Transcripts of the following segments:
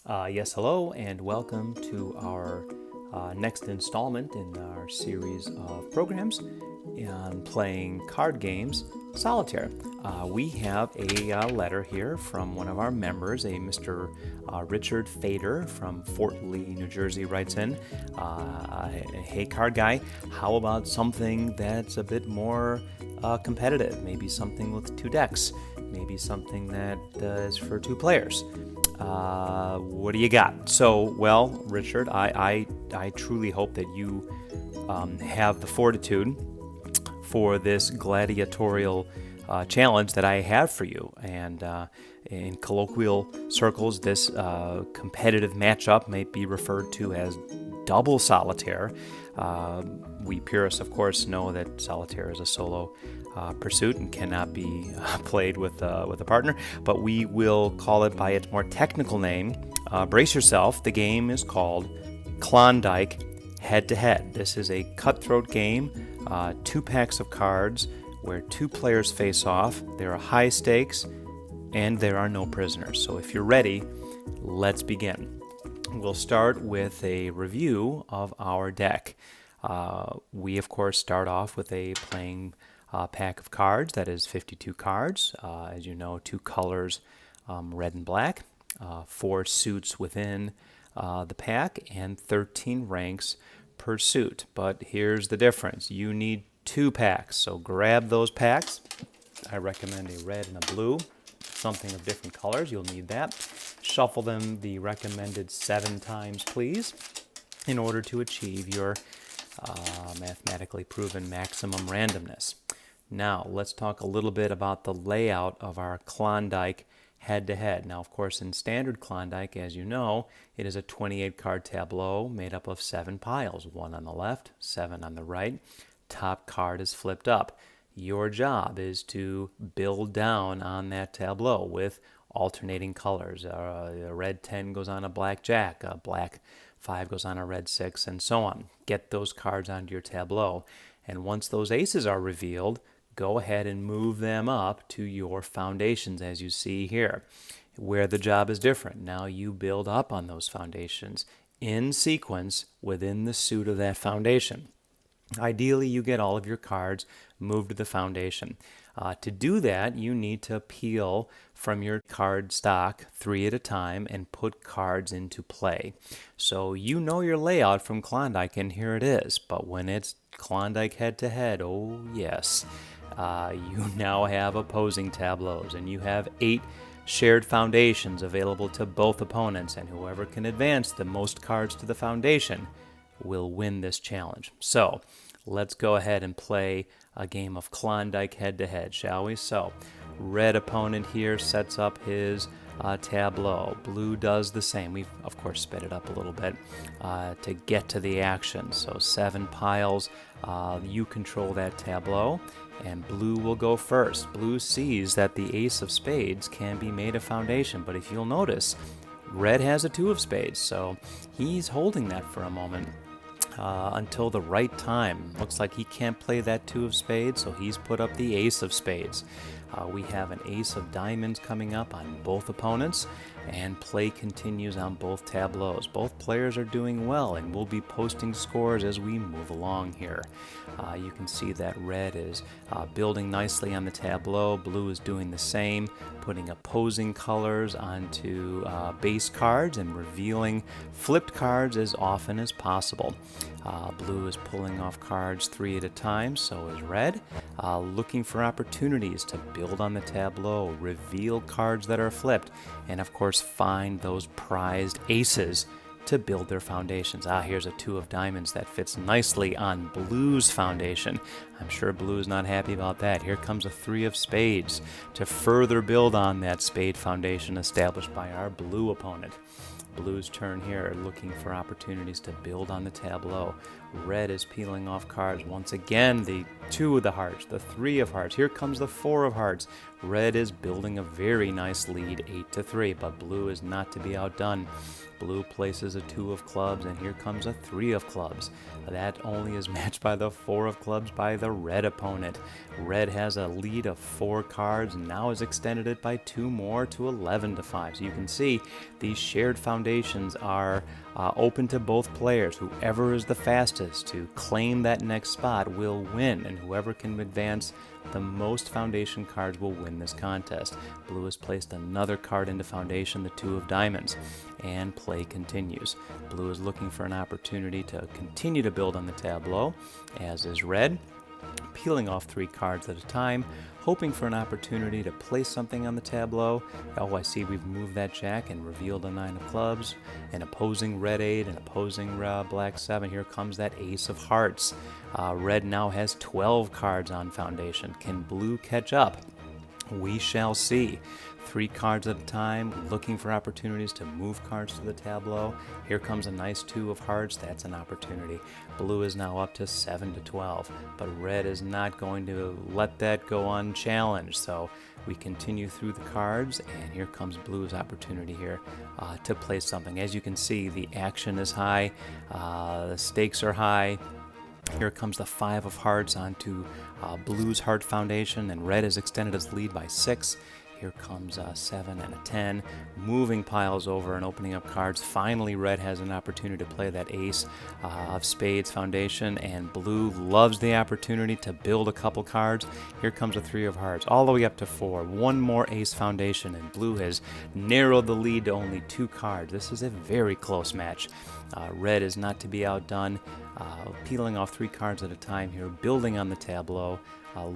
Yes, hello, and welcome to our next installment in our series of programs on playing card games, Solitaire. We have a letter here from one of our members, a Mr. Richard Fader from Fort Lee, New Jersey, writes in, hey, card guy, how about something that's a bit more competitive? Maybe something with two decks, maybe something that is for two players. What do you got? So, well, Richard, I truly hope that you have the fortitude for this gladiatorial challenge that I have for you. And in colloquial circles, this competitive matchup may be referred to as Double Solitaire. We purists, of course, know that Solitaire is a solo pursuit and cannot be played with a partner, but we will call it by its more technical name. Brace yourself. The game is called Klondike Head to Head. This is a cutthroat game, 2 packs of cards where 2 players face off. There are high stakes and there are no prisoners. So if you're ready, let's begin. We'll start with a review of our deck. We, of course, start off with a playing pack of cards, that is 52 cards. As you know, 2 colors, red and black, 4 suits within the pack, and 13 ranks per suit. But here's the difference. You need 2 packs, so grab those packs. I recommend a red and a blue, something of different colors. You'll need that. Shuffle them the recommended 7 times, please, in order to achieve your mathematically proven maximum randomness. Now, let's talk a little bit about the layout of our Klondike head-to-head. Now, of course, in standard Klondike, as you know, it is a 28-card tableau made up of 7 piles, 1 on the left, 7 on the right. Top card is flipped up. Your job is to build down on that tableau with alternating colors. A red 10 goes on a black jack, a black 5 goes on a red 6, and so on. Get those cards onto your tableau. And once those aces are revealed, go ahead and move them up to your foundations, as you see here, where the job is different. Now you build up on those foundations in sequence within the suit of that foundation. Ideally, you get all of your cards moved to the foundation. To do that, you need to peel from your card stock 3 at a time and put cards into play. So you know your layout from Klondike, and here it is. But when it's Klondike head-to-head, oh yes, you now have opposing tableaus, and you have 8 shared foundations available to both opponents, and whoever can advance the most cards to the foundation will win this challenge. So let's go ahead and play a game of Klondike head-to-head, shall we? So red opponent here sets up his tableau. Blue does the same. We've, of course, sped it up a little bit to get to the action. So 7 piles. You control that tableau, and blue will go first. Blue sees that the ace of spades can be made a foundation, but if you'll notice, red has a 2 of spades, so he's holding that for a moment until the right time. Looks like he can't play that 2 of spades, so he's put up the ace of spades. We have an ace of diamonds coming up on both opponents, and play continues on both tableaus. Both players are doing well, and we'll be posting scores as we move along here. You can see that red is building nicely on the tableau. Blue is doing the same, putting opposing colors onto base cards and revealing flipped cards as often as possible. Blue is pulling off cards 3 at a time, so is red, looking for opportunities to build on the tableau, reveal cards that are flipped, and of course find those prized aces to build their foundations. Here's a 2 of diamonds that fits nicely on blue's foundation. I'm sure blue is not happy about that. Here comes a 3 of spades to further build on that spade foundation established by our blue opponent. Blue's turn here, looking for opportunities to build on the tableau. Red is peeling off cards. Once again, the 2 of the hearts, the 3 of hearts. Here comes the 4 of hearts. Red is building a very nice lead, 8-3, but blue is not to be outdone. Blue places a 2 of clubs, and here comes a 3 of clubs. That only is matched by the 4 of clubs by the red opponent. Red has a lead of 4 cards and now has extended it by 2 more to 11-5. So you can see these shared foundations are open to both players. Whoever is the fastest to claim that next spot will win, and whoever can advance the most foundation cards will win this contest. Blue has placed another card into foundation, the 2 of diamonds, and play continues. Blue is looking for an opportunity to continue to build on the tableau, as is red, peeling off 3 cards at a time, hoping for an opportunity to place something on the tableau. Oh, I see we've moved that jack and revealed a 9 of clubs, an opposing red 8, an opposing black 7. Here comes that ace of hearts. Red now has 12 cards on foundation. Can blue catch up? We shall see. 3 cards at a time, looking for opportunities to move cards to the tableau. Here comes a nice 2 of hearts. That's an opportunity. Blue is now up to 7-12, but red is not going to let that go unchallenged. So we continue through the cards, and here comes blue's opportunity here to play something. As you can see, the action is high, the stakes are high. Here comes the 5 of hearts onto blue's heart foundation, and red has extended its lead by 6. Here comes a 7 and a 10, moving piles over and opening up cards. Finally, red has an opportunity to play that ace of spades foundation, and blue loves the opportunity to build a couple cards. Here comes a 3 of hearts, all the way up to 4. One more ace foundation, and blue has narrowed the lead to only 2 cards. This is a very close match. Red is not to be outdone, peeling off 3 cards at a time here, building on the tableau.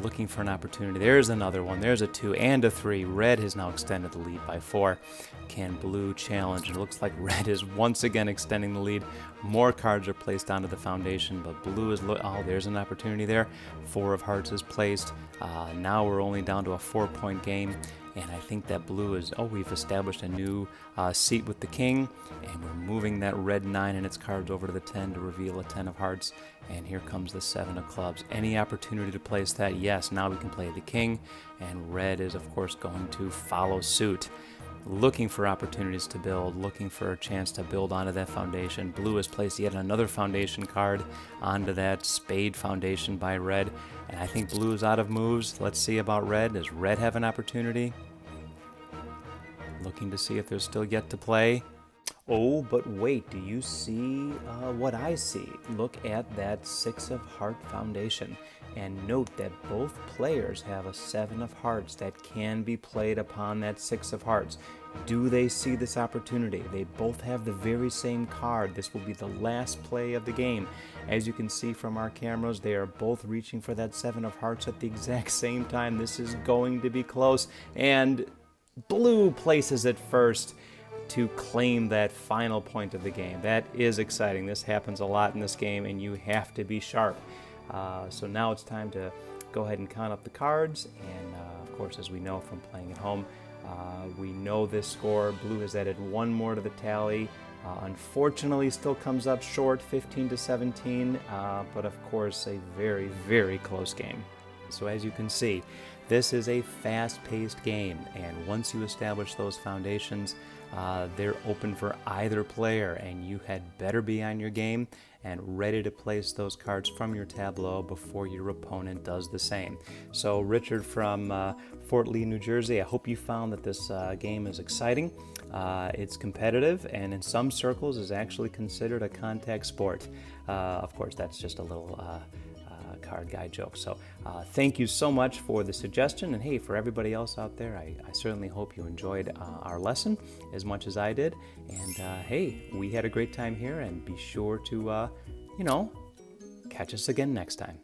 Looking for an opportunity. There's another one. There's a 2 and a 3. Red has now extended the lead by 4. Can blue challenge? It looks like red is once again extending the lead. More cards are placed onto the foundation, but blue is... oh, there's an opportunity there. 4 of hearts is placed. Now we're only down to a 4-point game. And I think that blue is... oh, we've established a new seat with the king, and we're moving that red 9 and its cards over to the 10 to reveal a 10 of hearts. And here comes the 7 of clubs. Any opportunity to place that? Yes, now we can play the king, and red is, of course, going to follow suit. Looking for opportunities to build, looking for a chance to build onto that foundation. Blue has placed yet another foundation card onto that spade foundation by red, and I think blue is out of moves. Let's see about red. Does red have an opportunity? Looking to see if there's still yet to play. Oh, but wait, do you see what I see? Look at that 6 of heart foundation, and note that both players have a 7 of hearts that can be played upon that 6 of hearts. Do they see this opportunity? They both have the very same card. This will be the last play of the game. As you can see from our cameras, they are both reaching for that 7 of hearts at the exact same time. This is going to be close, and blue places it first to claim that final point of the game. That is exciting. This happens a lot in this game, and you have to be sharp. So now it's time to go ahead and count up the cards, and of course, as we know from playing at home, we know this score. Blue has added 1 more to the tally. Unfortunately, still comes up short, 15-17, but of course, a very, very close game. So as you can see, this is a fast-paced game, and once you establish those foundations, they're open for either player, and you had better be on your game and ready to place those cards from your tableau before your opponent does the same. So Richard from Fort Lee, New Jersey, I hope you found that this game is exciting. It's competitive, and in some circles is actually considered a contact sport. Of course, that's just a little card guy joke. So thank you so much for the suggestion, and hey, for everybody else out there, I certainly hope you enjoyed our lesson as much as I did, and hey, we had a great time here, and be sure to catch us again next time.